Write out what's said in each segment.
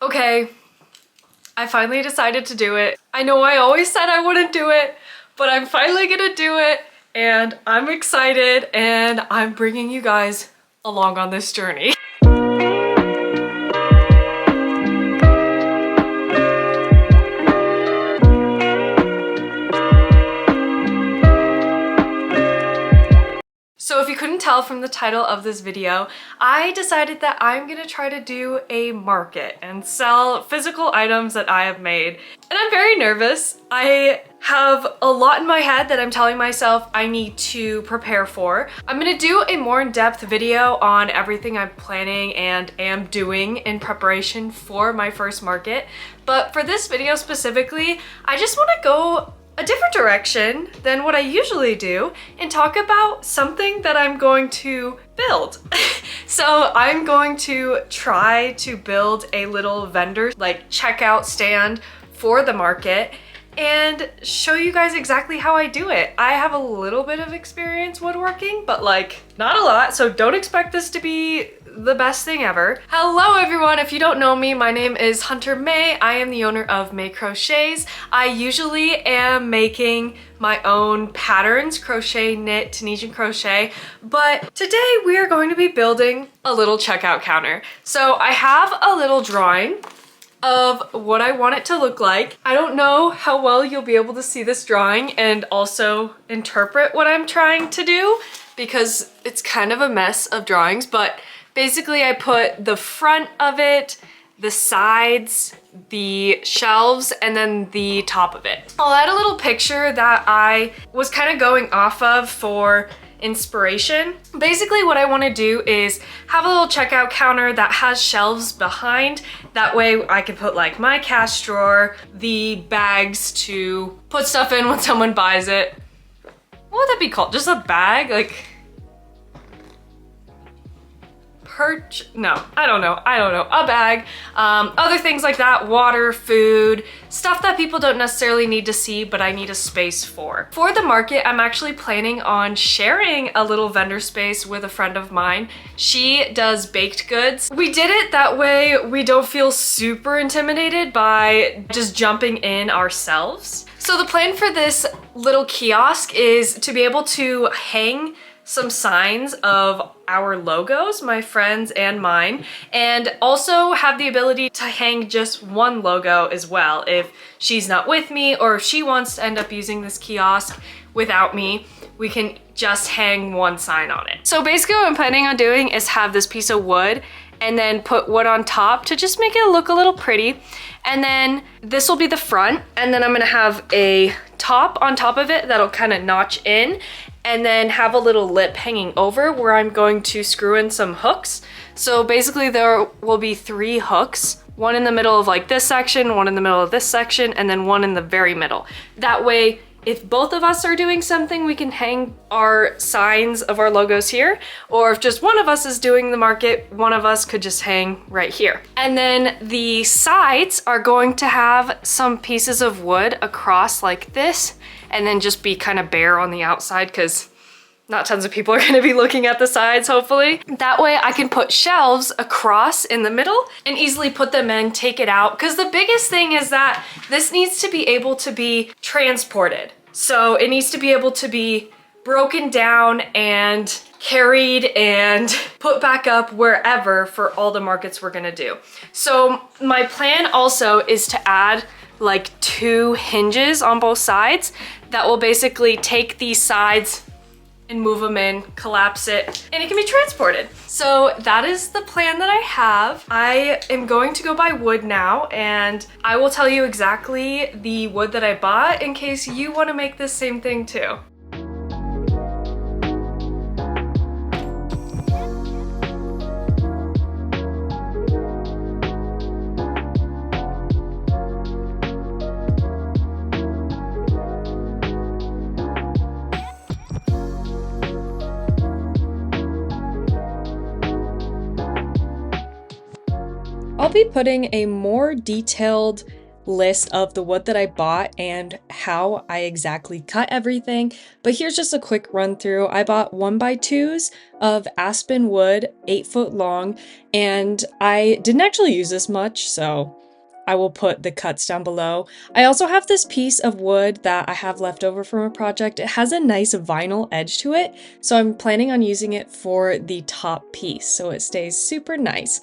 Okay, I finally decided to do it. I know I always said I wouldn't do it, but I'm finally gonna do it, and I'm excited, and I'm bringing you guys along on this journey. So if you couldn't tell from the title of this video, I decided that I'm gonna try to do a market and sell physical items that I have made. And I'm very nervous. I have a lot in my head that I'm telling myself I need to prepare for. I'm gonna do a more in-depth video on everything I'm planning and am doing in preparation for my first market. But for this video specifically, I just wanna go a different direction than what I usually do and talk about something that I'm going to build. So I'm going to try to build a little vendor like checkout stand for the market and show you guys exactly how I do it. I have a little bit of experience woodworking, but like not a lot, so don't expect this to be the best thing ever. Hello everyone, if you don't know me, my name is Hunter May. I am the owner of May Crochets. I usually am making my own patterns, crochet, knit, Tunisian crochet, but today we are going to be building a little checkout counter. So I have a little drawing of what I want it to look like. I don't know how well you'll be able to see this drawing and also interpret what I'm trying to do because it's kind of a mess of drawings, but basically I put the front of it, the sides, the shelves, and then the top of it. I'll add a little picture that I was kind of going off of for inspiration. Basically what I want to do is have a little checkout counter that has shelves behind. That way I can put like my cash drawer, the bags to put stuff in when someone buys it. What would that be called? Just a bag? Like no, I don't know, a bag, other things like that, water, food, stuff that people don't necessarily need to see, but I need a space for. For the market, I'm actually planning on sharing a little vendor space with a friend of mine. She does baked goods. We did it that way we don't feel super intimidated by just jumping in ourselves. So the plan for this little kiosk is to be able to hang some signs of our logos, my friends and mine, and also have the ability to hang just one logo as well if she's not with me, or if she wants to end up using this kiosk without me, we can just hang one sign on it. So basically what I'm planning on doing is have this piece of wood and then put wood on top to just make it look a little pretty. And then this will be the front, and then I'm gonna have a top on top of it that'll kind of notch in, and then have a little lip hanging over where I'm going to screw in some hooks. So basically there will be 3 hooks, one in the middle of like this section, one in the middle of this section, and then one in the very middle. That way, if both of us are doing something, we can hang our signs of our logos here, or if just one of us is doing the market, one of us could just hang right here. And then the sides are going to have some pieces of wood across like this, and then just be kind of bare on the outside because not tons of people are gonna be looking at the sides, hopefully. That way I can put shelves across in the middle and easily put them in, take it out. Because the biggest thing is that this needs to be able to be transported. So it needs to be able to be broken down and carried and put back up wherever for all the markets we're gonna do. So my plan also is to add like 2 hinges on both sides that will basically take these sides and move them in, collapse it, and it can be transported. So that is the plan that I have. I am going to go buy wood now, and I will tell you exactly the wood that I bought in case you want to make this same thing too. I'll be putting a more detailed list of the wood that I bought and how I exactly cut everything, but here's just a quick run through. I bought 1x2s of aspen wood, 8 foot long, and I didn't actually use this much, so I will put the cuts down below. I also have this piece of wood that I have left over from a project. It has a nice vinyl edge to it, so I'm planning on using it for the top piece so it stays super nice.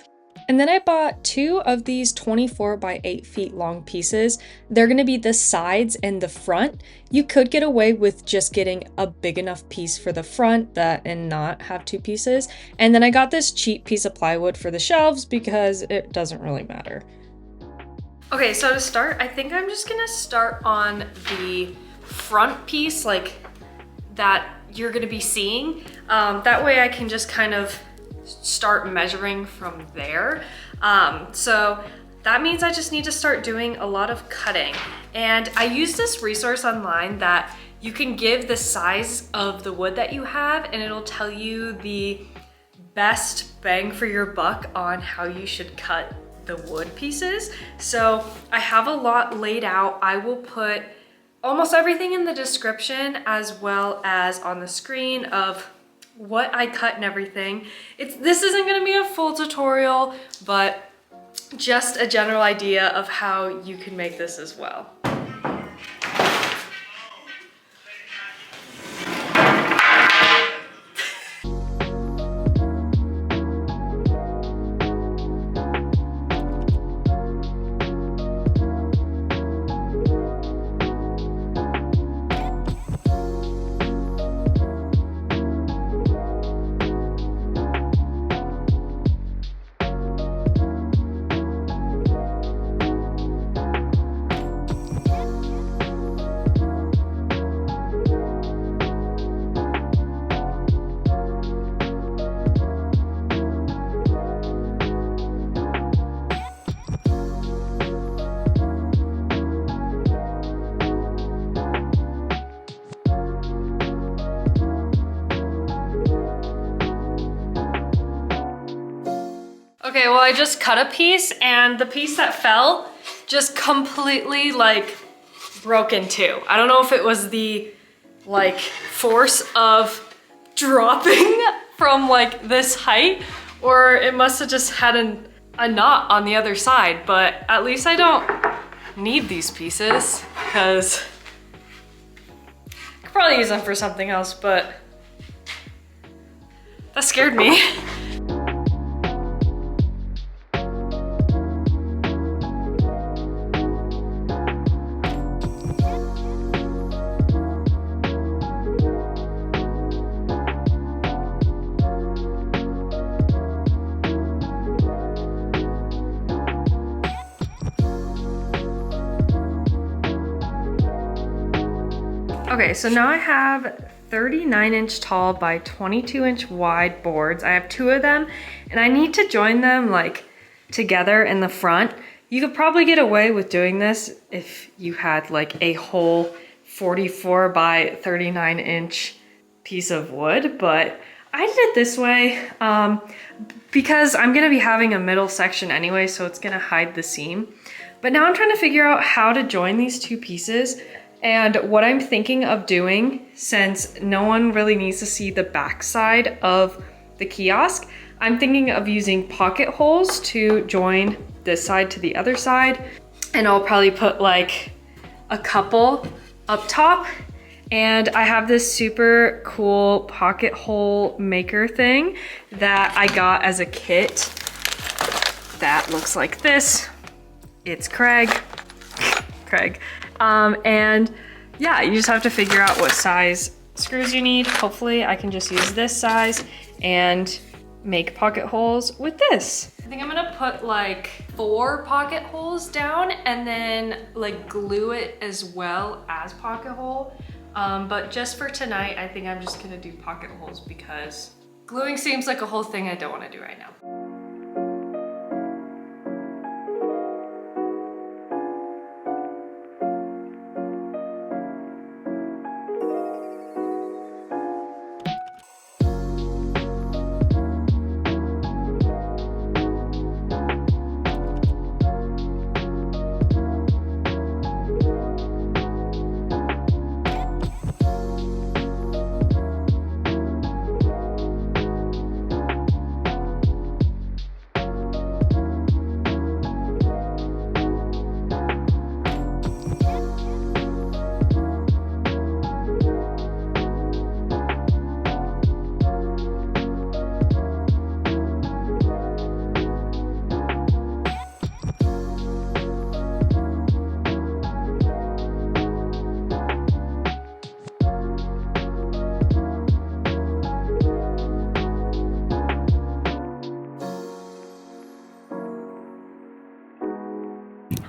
And then I bought 2 of these 24 by 8 feet long pieces. They're gonna be the sides and the front. You could get away with just getting a big enough piece for the front and not have 2 pieces. And then I got this cheap piece of plywood for the shelves because it doesn't really matter. Okay, so to start, I think I'm just gonna start on the front piece, like that you're gonna be seeing. That way I can just kind of start measuring from there. So that means I just need to start doing a lot of cutting. And I use this resource online that you can give the size of the wood that you have and it'll tell you the best bang for your buck on how you should cut the wood pieces. So I have a lot laid out. I will put almost everything in the description as well as on the screen of what I cut and everything. This isn't gonna be a full tutorial, but just a general idea of how you can make this as well. Okay, well, I just cut a piece and the piece that fell just completely like broke in two. I don't know if it was the like force of dropping from like this height or it must have just had a knot on the other side, but at least I don't need these pieces because I could probably use them for something else, but that scared me. Okay, so now I have 39-inch tall by 22-inch wide boards. I have 2 of them, and I need to join them like together in the front. You could probably get away with doing this if you had like a whole 44 by 39-inch piece of wood, but I did it this way because I'm gonna be having a middle section anyway, so it's gonna hide the seam. But now I'm trying to figure out how to join these 2 pieces. And what I'm thinking of doing, since no one really needs to see the backside of the kiosk, I'm thinking of using pocket holes to join this side to the other side. And I'll probably put like a couple up top. And I have this super cool pocket hole maker thing that I got as a kit that looks like this. It's Craig. And yeah, you just have to figure out what size screws you need. Hopefully I can just use this size and make pocket holes with this. I think I'm gonna put like 4 pocket holes down and then like glue it as well as pocket hole. But just for tonight, I think I'm just gonna do pocket holes because gluing seems like a whole thing I don't wanna do right now.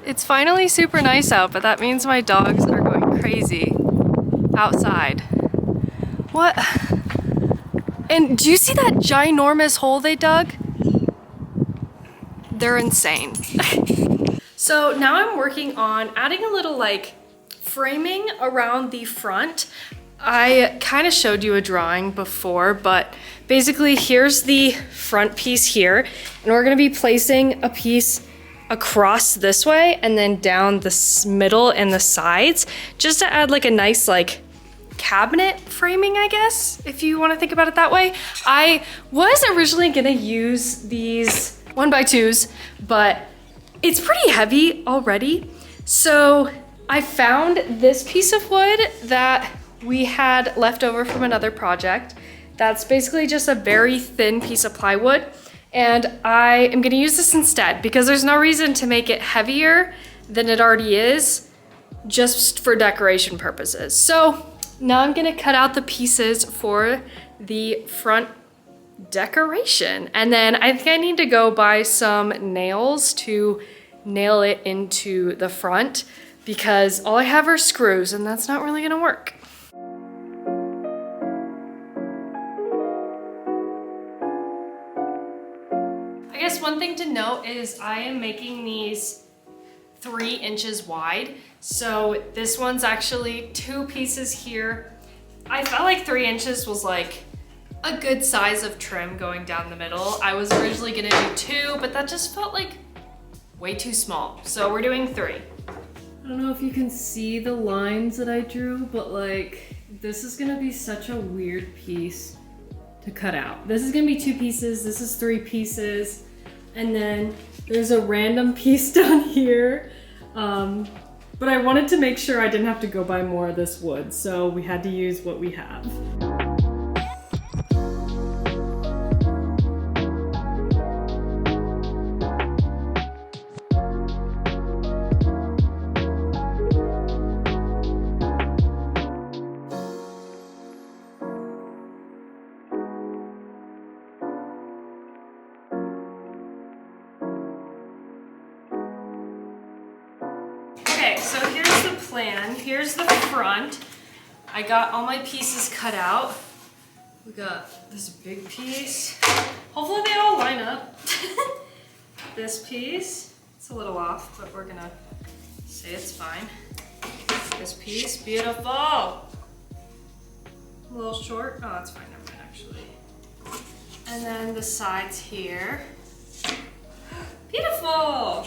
It's finally super nice out, but that means my dogs are going crazy outside. What? And do you see that ginormous hole they dug? They're insane. So now I'm working on adding a little like framing around the front. I kind of showed you a drawing before, but basically here's the front piece here, and we're gonna be placing a piece across this way and then down the middle and the sides, just to add like a nice like cabinet framing, I guess, if you want to think about it that way. I was originally gonna use these 1x2s, but it's pretty heavy already. So I found this piece of wood that we had left over from another project. That's basically just a very thin piece of plywood. And I am gonna use this instead because there's no reason to make it heavier than it already is, just for decoration purposes. So now I'm gonna cut out the pieces for the front decoration. And then I think I need to go buy some nails to nail it into the front because all I have are screws and that's not really gonna work. I guess one thing to note is I am making these 3 inches wide. So this one's actually 2 pieces here. I felt like 3 inches was like a good size of trim going down the middle. I was originally gonna do 2, but that just felt like way too small. So we're doing 3. I don't know if you can see the lines that I drew, but like, this is gonna be such a weird piece to cut out. This is gonna be 2 pieces, this is 3 pieces, and then there's a random piece down here. But I wanted to make sure I didn't have to go buy more of this wood, so we had to use what we have. Okay, so here's the plan. Here's the front. I got all my pieces cut out. We got this big piece. Hopefully they all line up. This piece, it's a little off, but we're gonna say it's fine. This piece, beautiful. A little short. Oh, that's fine, never mind, actually. And then the sides here. Beautiful.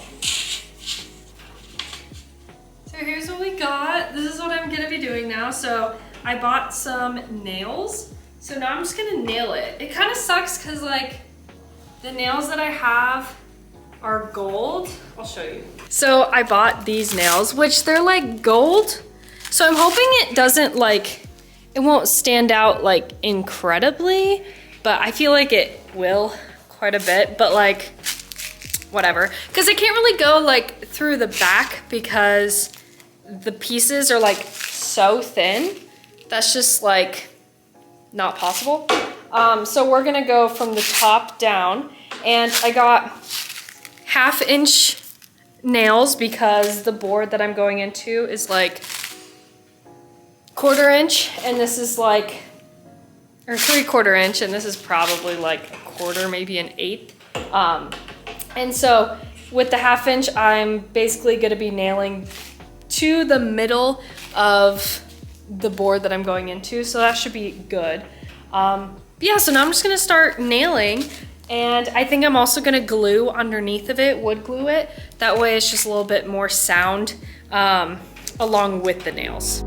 So here's what we got. This is what I'm gonna be doing now. So I bought some nails. So now I'm just gonna nail it. It kind of sucks because like the nails that I have are gold. I'll show you. So I bought these nails, which they're like gold. So I'm hoping it doesn't like, it won't stand out like incredibly, but I feel like it will quite a bit, but like whatever. Because I can't really go like through the back because the pieces are like so thin. That's just like not possible. So we're gonna go from the top down, and I got 1/2 inch nails because the board that I'm going into is like 1/4 inch, and this is like, or 3/4 inch, and this is probably like 1/4, maybe an 1/8. And so with the 1/2 inch, I'm basically gonna be nailing to the middle of the board that I'm going into, so that should be good. But yeah, so now I'm just gonna start nailing, and I think I'm also gonna glue underneath of it, wood glue it. That way it's just a little bit more sound along with the nails.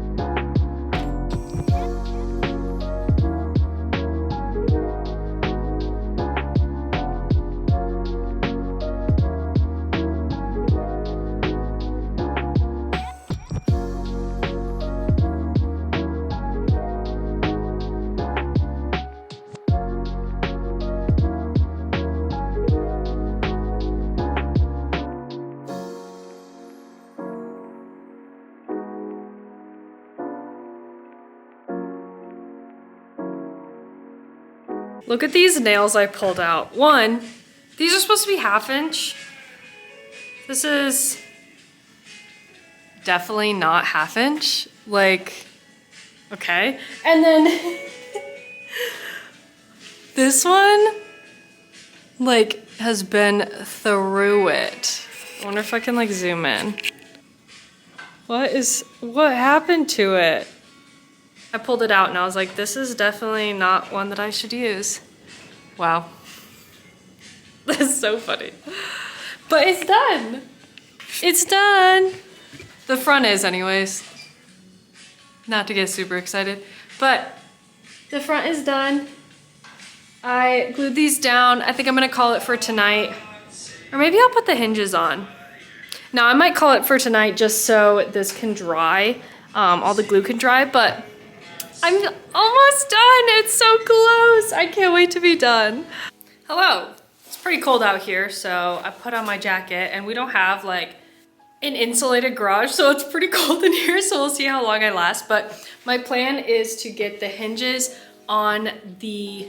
Look at these nails I pulled out. One, these are supposed to be 1/2 inch. This is definitely not 1/2 inch. Like, okay. And then this one, like, has been through it. I wonder if I can like zoom in. What happened to it? I pulled it out and I was like, this is definitely not one that I should use. Wow. That's so funny. But it's done. It's done. The front is anyways. Not to get super excited, but the front is done. I glued these down. I think I'm gonna call it for tonight. Or maybe I'll put the hinges on. Now I might call it for tonight just so this can dry. All the glue can dry, but I'm almost done. It's so close. I can't wait to be done. Hello. It's pretty cold out here, so I put on my jacket, and we don't have like an insulated garage, so it's pretty cold in here, so we'll see how long I last. But my plan is to get the hinges on the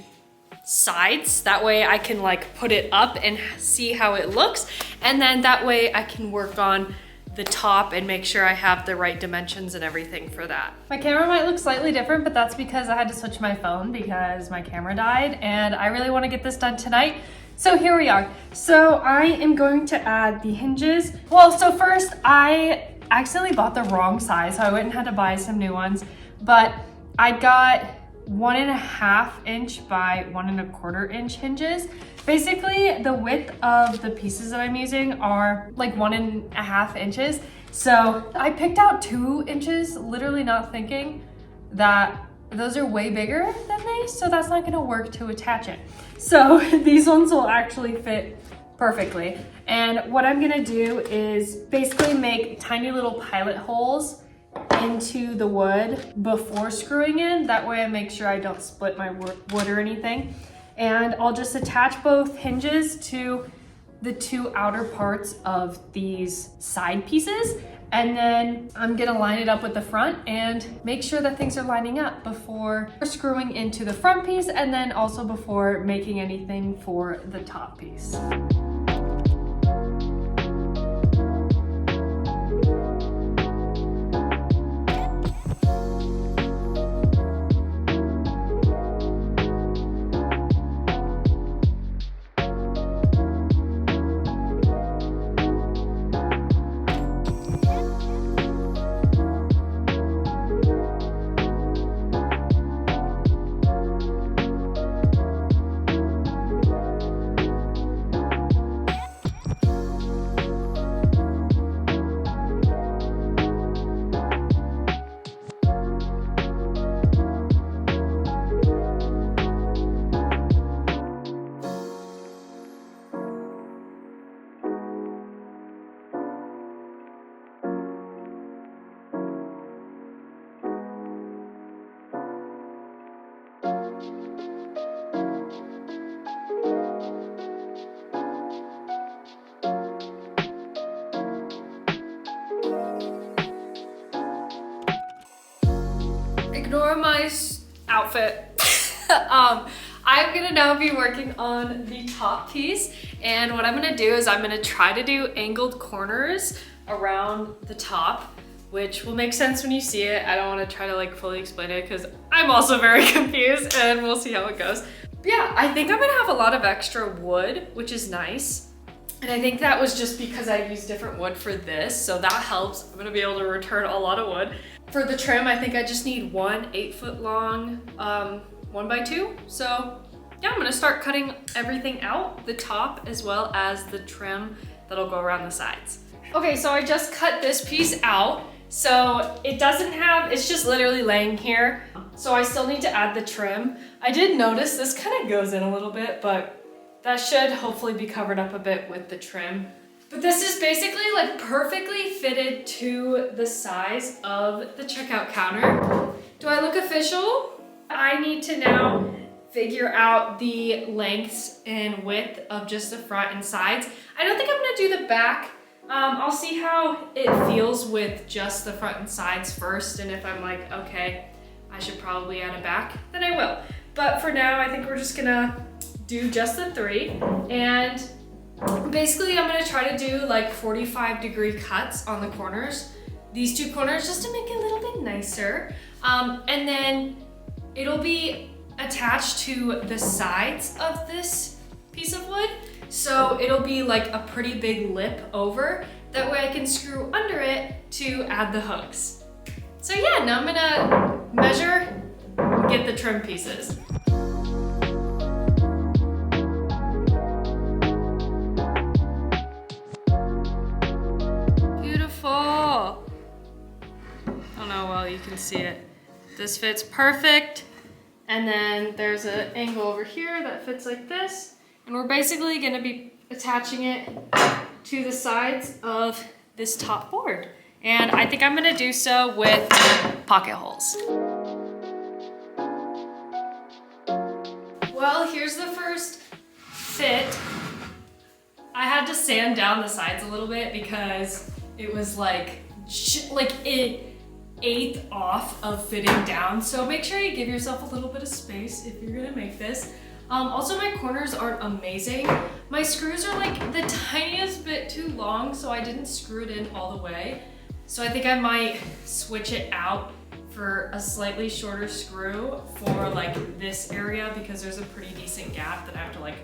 sides. That way I can like put it up and see how it looks. And then that way I can work on the top and make sure I have the right dimensions and everything for that. My camera might look slightly different, but that's because I had to switch my phone because my camera died, and I really want to get this done tonight. So here we are. So I am going to add the hinges. Well, so first I accidentally bought the wrong size, so I went and had to buy some new ones, but I got 1.5 inch by 1.25 inch hinges. Basically, the width of the pieces that I'm using are like 1.5 inches. So I picked out 2 inches, literally not thinking that those are way bigger than these, so that's not gonna work to attach it. So these ones will actually fit perfectly. And what I'm gonna do is basically make tiny little pilot holes into the wood before screwing in. That way I make sure I don't split my wood or anything. And I'll just attach both hinges to the 2 outer parts of these side pieces. And then I'm gonna line it up with the front and make sure that things are lining up before screwing into the front piece, and then also before making anything for the top piece. Ignore my outfit. I'm gonna now be working on the top piece, and what I'm gonna do is I'm gonna try to do angled corners around the top, which will make sense when you see it. I don't wanna try to like fully explain it because I'm also very confused, and we'll see how it goes. But yeah, I think I'm gonna have a lot of extra wood, which is nice. And I think that was just because I used different wood for this, so that helps. I'm gonna be able to return a lot of wood. For the trim, I think I just need one 8-foot long 1x2. So yeah, I'm gonna start cutting everything out, the top as well as the trim that'll go around the sides. Okay, so I just cut this piece out. So it doesn't have, it's just literally laying here. So I still need to add the trim. I did notice this kind of goes in a little bit, but that should hopefully be covered up a bit with the trim. But this is basically like perfectly fitted to the size of the checkout counter. Do I look official? I need to now figure out the lengths and width of just the front and sides. I don't think I'm gonna do the back. I'll see how it feels with just the front and sides first, and if I'm like, okay, I should probably add a back, then I will. But for now, I think we're just gonna do just the 3, and basically I'm gonna try to do like 45-degree cuts on the corners these two corners just to make it a little bit nicer. And then it'll be attached to the sides of this piece of wood. So it'll be like a pretty big lip over. That way I can screw under it to add the hooks. So yeah, now I'm gonna measure, get the trim pieces. Beautiful. I don't know how well you can see it. This fits perfect. And then there's an angle over here that fits like this. And we're basically gonna be attaching it to the sides of this top board. And I think I'm gonna do so with pocket holes. Well, here's the first fit. I had to sand down the sides a little bit because it was like an eighth off of fitting down. So make sure you give yourself a little bit of space if you're gonna make this. Also, my corners aren't amazing. My screws are like the tiniest bit too long, so I didn't screw it in all the way. So I think I might switch it out for a slightly shorter screw for like this area, because there's a pretty decent gap that I have to like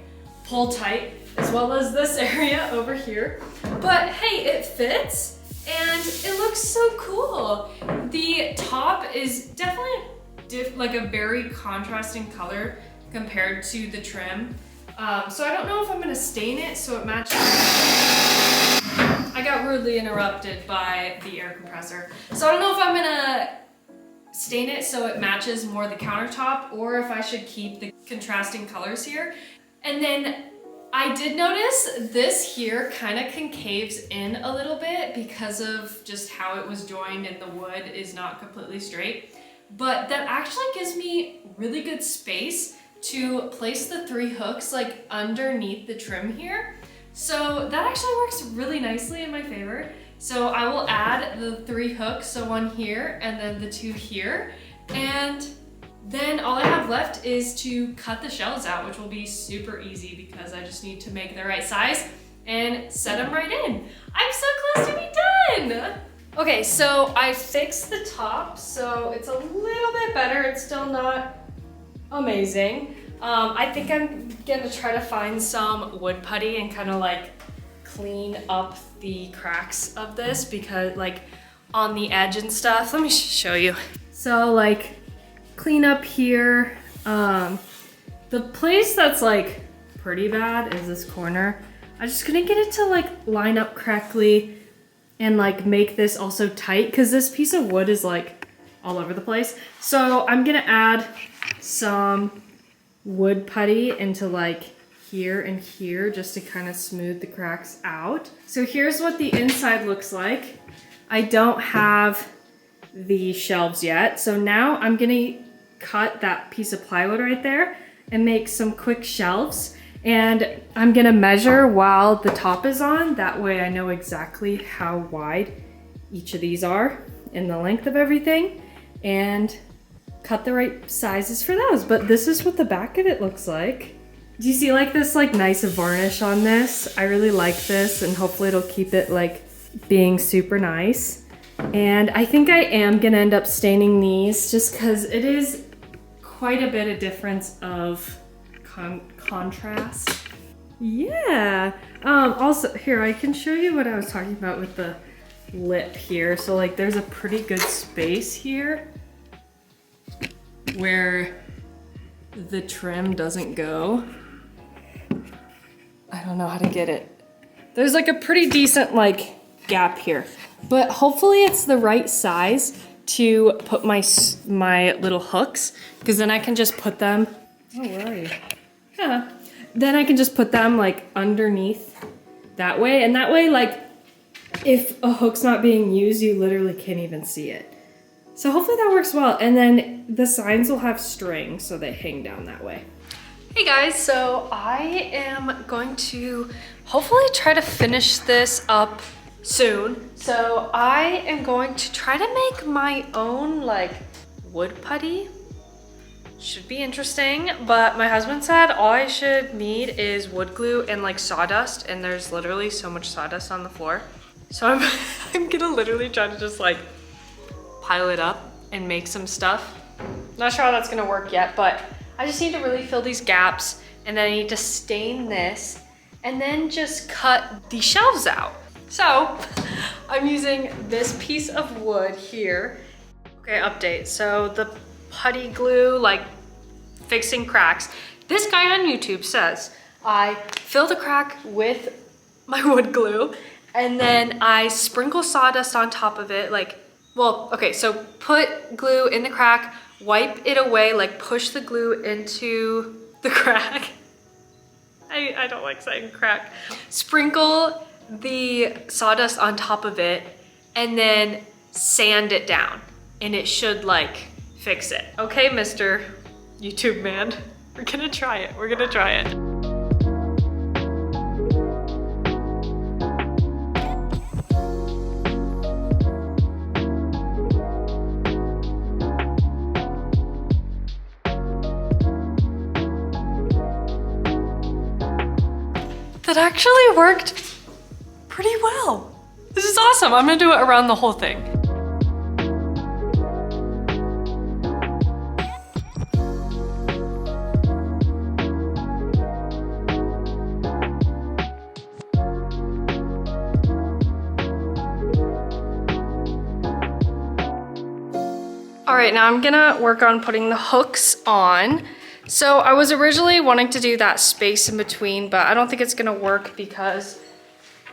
pull tight, as well as this area over here. But hey, it fits and it looks so cool. The top is definitely like a very contrasting color compared to the trim. So I don't know if I'm gonna stain it so it matches. I got rudely interrupted by the air compressor. So I don't know if I'm gonna stain it so it matches more the countertop, or if I should keep the contrasting colors here. And then I did notice this here kind of concaves in a little bit because of just how it was joined, and the wood is not completely straight. But that actually gives me really good space to place the 3 hooks like underneath the trim here. So that actually works really nicely in my favor. So I will add the 3 hooks, so one here and then the 2 here. And then all I have left is to cut the shelves out, which will be super easy because I just need to make the right size and set them right in. I'm so close to be done. Okay, so I fixed the top, so it's a little bit better. It's still not amazing. I think I'm gonna try to find some wood putty and kind of like clean up the cracks of this, because like on the edge and stuff. Let me show you. So like clean up here. The place that's like pretty bad is this corner. I'm just gonna get it to like line up correctly and like make this also tight, because this piece of wood is like all over the place. So I'm gonna add some wood putty into like here and here just to kind of smooth the cracks out. So here's what the inside looks like. I don't have the shelves yet. So now I'm gonna cut that piece of plywood right there and make some quick shelves. And I'm gonna measure while the top is on. That way I know exactly how wide each of these are and the length of everything, and cut the right sizes for those. But this is what the back of it looks like. Do you see like this like nice varnish on this? I really like this, and hopefully it'll keep it like being super nice. And I think I am gonna end up staining these just because it is quite a bit of difference of contrast. Yeah. Also here, I can show you what I was talking about with the lip here. So like there's a pretty good space here where the trim doesn't go. I don't know how to get it. There's like a pretty decent like gap here, but hopefully it's the right size to put my little hooks, because then I can just put them, oh, where are you? Yeah. Then I can just put them like underneath that way, and that way like if a hook's not being used, you literally can't even see it. So hopefully that works well. And then the signs will have string so they hang down that way. Hey guys, so I am going to hopefully try to finish this up soon. So I am going to try to make my own like wood putty. Should be interesting, but my husband said all I should need is wood glue and like sawdust, and there's literally so much sawdust on the floor. So I'm I'm gonna literally try to just like pile it up and make some stuff. Not sure how that's gonna work yet, but I just need to really fill these gaps, and then I need to stain this and then just cut the shelves out. So I'm using this piece of wood here. Okay, update. So the putty glue, like fixing cracks. This guy on YouTube says I fill the crack with my wood glue and then I sprinkle sawdust on top of it. Like, well, okay, so put glue in the crack, wipe it away, like push the glue into the crack. I don't like saying crack. Sprinkle the sawdust on top of it and then sand it down and it should like fix it. Okay, Mr. YouTube man, we're gonna try it. We're gonna try it. That actually worked pretty well. This is awesome. I'm gonna do it around the whole thing. All right, now I'm gonna work on putting the hooks on. So I was originally wanting to do that space in between, but I don't think it's gonna work because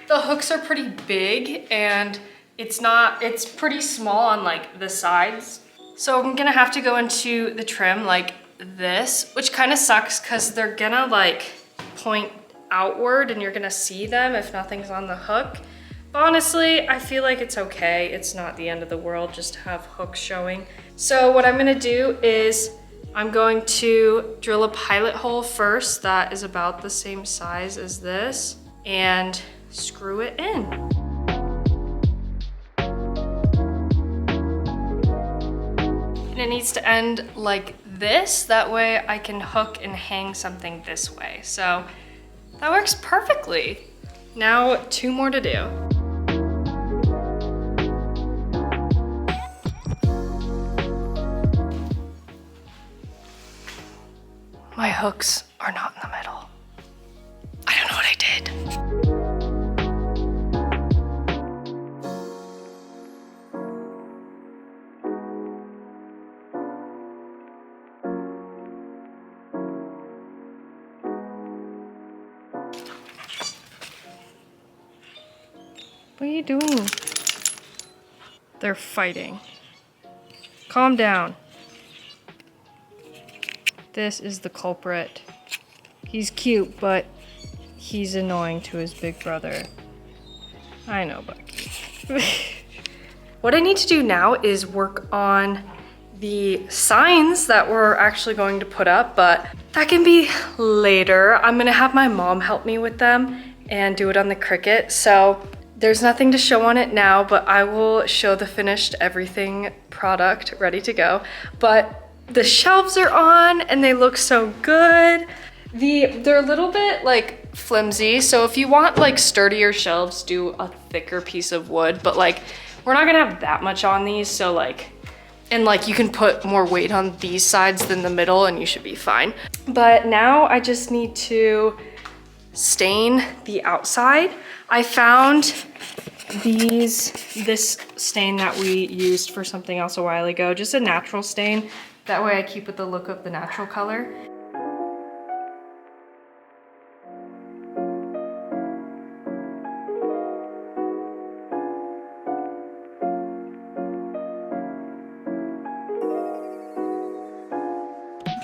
the hooks are pretty big and it's pretty small on like the sides. So I'm gonna have to go into the trim like this, which kind of sucks because they're gonna like point outward and you're gonna see them if nothing's on the hook. But honestly, I feel like it's okay. It's not the end of the world just to have hooks showing. So what I'm gonna do is I'm going to drill a pilot hole first that is about the same size as this and screw it in. And it needs to end like this. That way I can hook and hang something this way. So that works perfectly. Now 2 more to do. My hooks are not in the middle. I don't know what I did. What are you doing? They're fighting. Calm down. This is the culprit. He's cute, but he's annoying to his big brother. I know, Bucky. What I need to do now is work on the signs that we're actually going to put up, but that can be later. I'm gonna have my mom help me with them and do it on the Cricut. So there's nothing to show on it now, but I will show the finished everything product ready to go. But the shelves are on and they look so good. They're a little bit like flimsy, so if you want like sturdier shelves, do a thicker piece of wood, but like we're not gonna have that much on these, so like, and like you can put more weight on these sides than the middle and you should be fine. But now I just need to stain the outside. I found this stain that we used for something else a while ago, just a natural stain. That way I keep with the look of the natural color.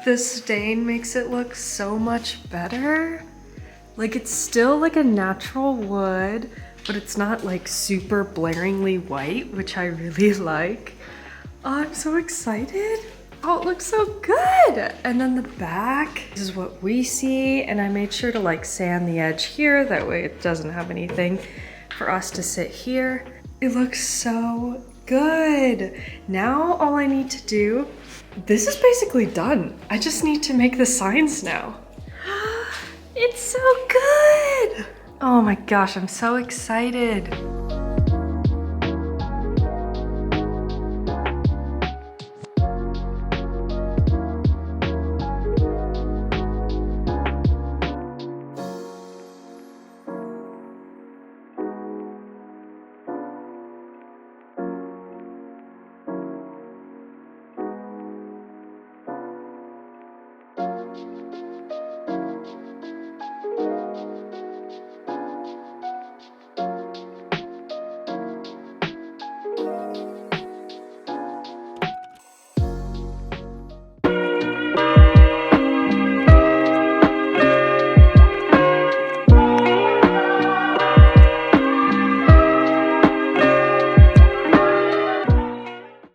The stain makes it look so much better. Like it's still like a natural wood, but it's not like super blaringly white, which I really like. Oh, I'm so excited. Oh, it looks so good. And then the back, this is what we see. And I made sure to like sand the edge here. That way it doesn't have anything for us to sit here. It looks so good. Now all I need to do, this is basically done. I just need to make the signs now. It's so good. Oh my gosh, I'm so excited.